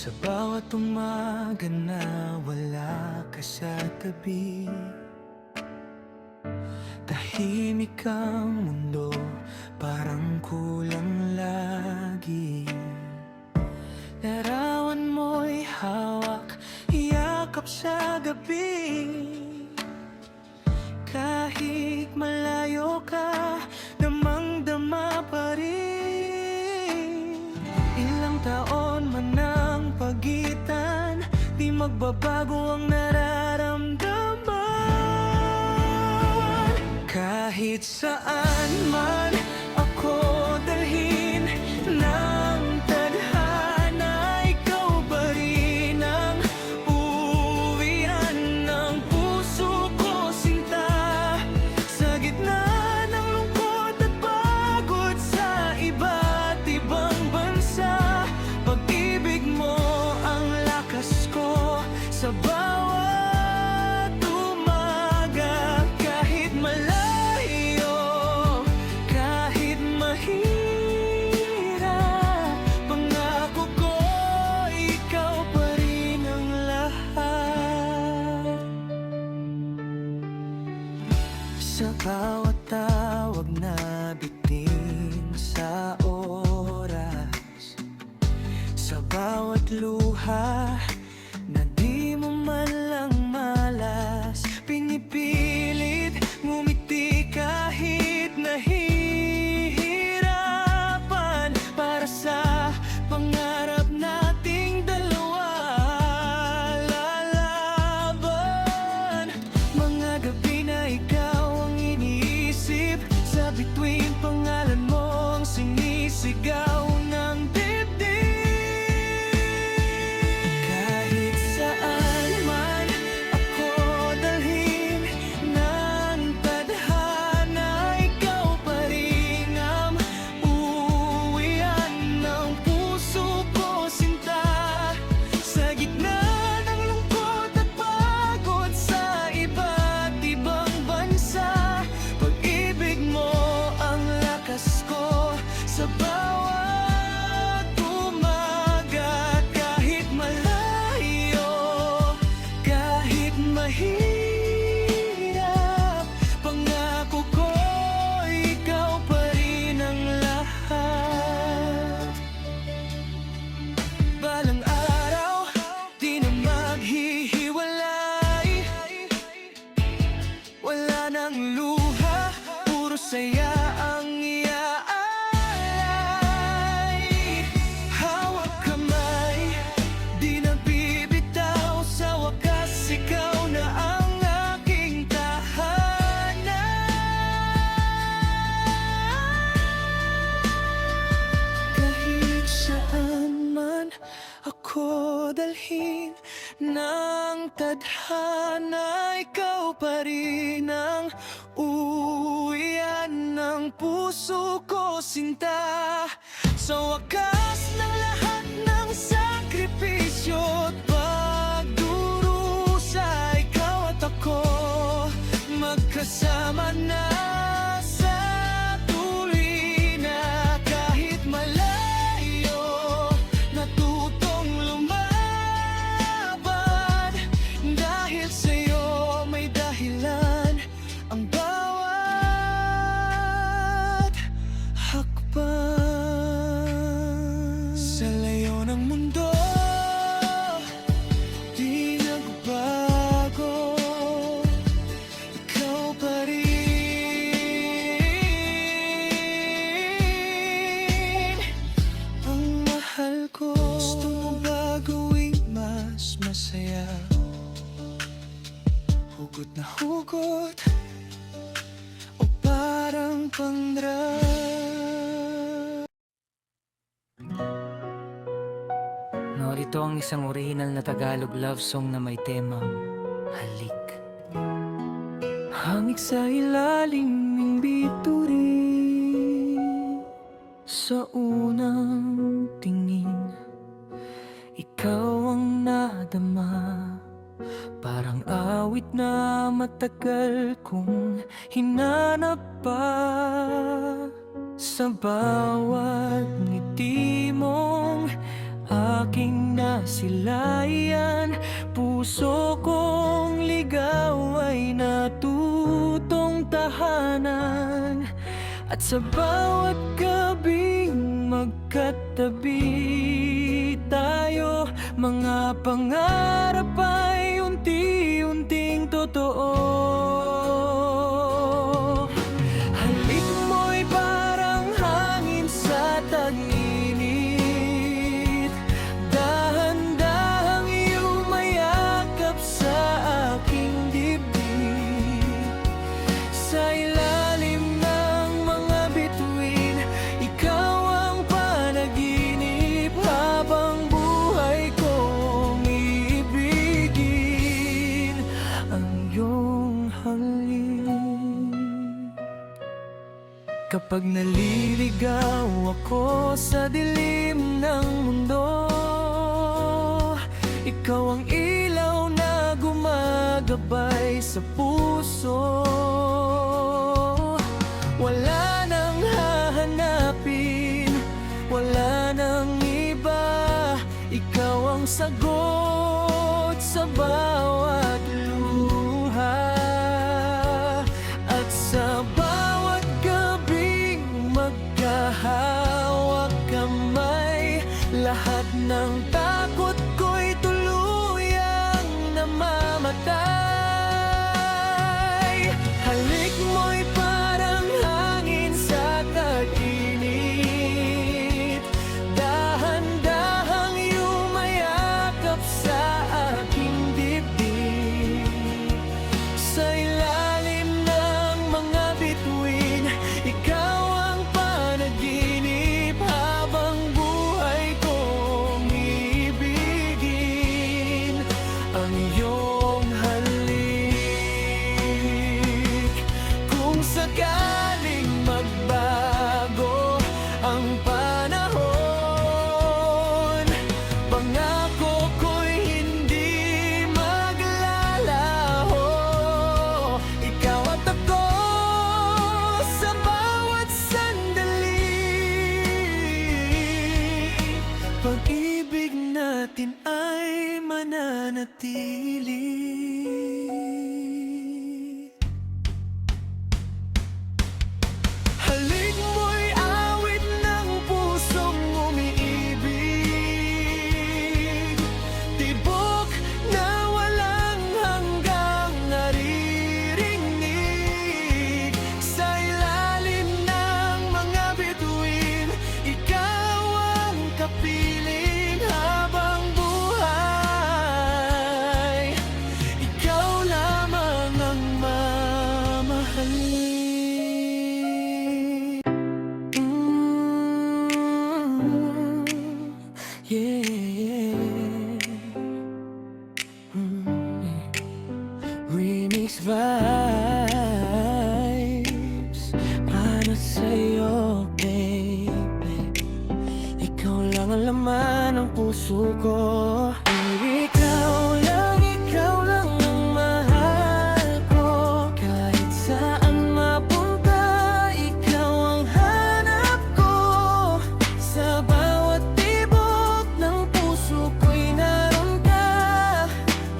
Sa bawat umaga na wala ka sa tabi, tahimik ang mundo, parang kulang lagi. Larawan mo'y hawak, yakap sa gabi. Kahit malayo ka, damang-dama pa rin. Ilang taon man ang pagitan, di magbabago ang nararamdaman. Kahit saan man ako dalhin ng tadhana, ikaw pa rin ang uwian ng puso ko, sinta. Sa gitna ng lungkot at pagod sa iba't ibang bansa, pag-ibig mo ang lakas ko sa bawat umaga. Kahit malayo, kahit mahirap, pangako ko ikaw pa rin ang lahat. Sa bawat tawag na bitin sa oras, sa bawat luha na di mo man lang malas, pinipilit ngumiti kahit nahihirapan, para sa pangarap nating dalawa lalaban. Mga gabi na ikaw ang iniisip, sa bituin pangalan mo ang sinisigaw ng dibdib. Kahit saan man ako dalhin ng tadhana, ikaw pa rin ang uwian ng puso ko, sinta. Sa gitna ng lungkot at pagod sa iba't ibang bansa, pag-ibig mo ang lakas ko sa bawat umaga. Kahit malayo, kahit mahirap, pangako ko ikaw pa rin ang lahat. Balang araw, di na maghihiwalay, wala nang luha, puro saya ang iaalay. Hawak kamay, di na bibitaw, sa wakas ikaw na ang aking tahanan. Kahit saan man ako dalhin ng tadhana, ikaw pa rin ang uwian ng puso ko, sinta. Sa wakas ng lahat ng sakripisyo at pagdurusa, ikaw at ako magkasama na sa tuloy na. Kahit malayo, natutong lumaban, dahil sa'yo may dahilan ang bawat hakbang. Sa layo ng mundo, di nagbago, ikaw pa rin ang mahal ko. Gusto mo ba gawing mas masaya? Hugot na hugot o parang pangdrag? Narito ang isang original na Tagalog love song na may temang halik. Hangik sa ilalim ng bituin, sa unang tingin, ikaw ang nadama. Parang awit na matagal kong hinanap pa. Sa bawat ngiti mong aking masilayan. Puso kong ligaw ay natutong tahanan, at sa bawat gabing magkatabi tayo, mga pangarap ay unti-unting totoo. Halik mo'y parang hangin sa tag-init, dahan-dahang yumayakap sa aking dibdib. Sa ilalim ng mga bituin, ikaw ang panaginip, habang buhay kong ibigin ang iyong halik. Kapag naliligaw ako sa dilim ng mundo, ikaw ang ilaw na gumagabay sa puso. Wala nang hahanapin, wala nang iba, ikaw ang sagot sa bawat luha. At sa bawat gabing magkahawak kamay, lahat ng takot ko'y tuluyang namamatay. Halik mo'y parang hangin sa tag-init, dahan-dahang yumayakap sa aking dibdib. Sa ilalim ng mga bituin, ikaw ang panaginip, habang buhay kong ibigin ang iyong halik. Kung sakaling magbago ang panahon, pangako ko'y hindi maglalaho. Ikaw at ako sa bawat sandali, pag-ibig natin ay mananatili. Halik mo'y awit ng pusong umiibig, tibok na walang hanggang naririnig. Sa ilalim ng mga bituin, ikaw ang kapiling, habang buhay ikaw lamang ang mamahalin. Yeah. Remix vibes para sa'yo, baby. Ikaw lang ang laman ng puso ko. Ikaw lang ang mahal ko. Kahit saan mapunta, ikaw ang hanap ko. Sa bawat tibok ng puso ko'y naroon ka.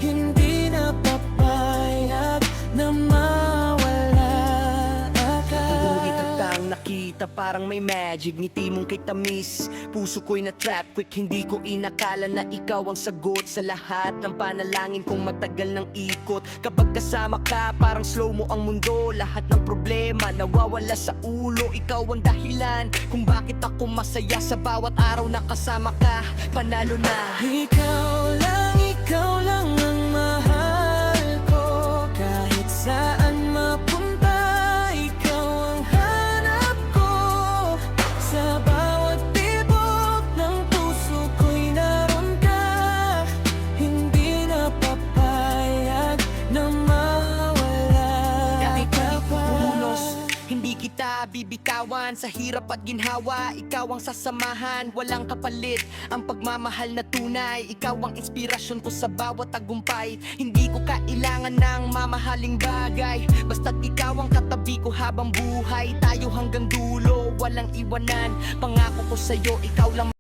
Hindi na papayag na mawala ka. Kung itatang nakita parang may magic, ngiti mong kay tamis, puso ko'y na-trap quick. Hindi ko inakala na ikaw ang sagot sa lahat ng panalangin kong matagal ng ikot. Kapag kasama ka parang slow mo ang mundo, lahat ng problema nawawala sa ulo. Ikaw ang dahilan kung bakit ako masaya sa bawat araw na kasama ka. Panalo na. Ikaw lang ang mahal ko. Kahit saan mapunta, ikaw ang hanap ko. Sa bawat tibok ng puso ko'y naroon ka. Hindi na papayag na mawala ka pa. Bumunos, hindi kita bibitawan sa hirap at ginhawa. Ikaw ang sasamahan, walang kapalit. Ang pagmamahal na tunay, ikaw ang inspirasyon ko sa bawat tagumpay. Hindi ko kailangan ng mamahaling bagay, basta't ikaw ang katabi ko habang buhay. Tayo hanggang dulo, walang iwanan. Pangako ko sa'yo, ikaw lang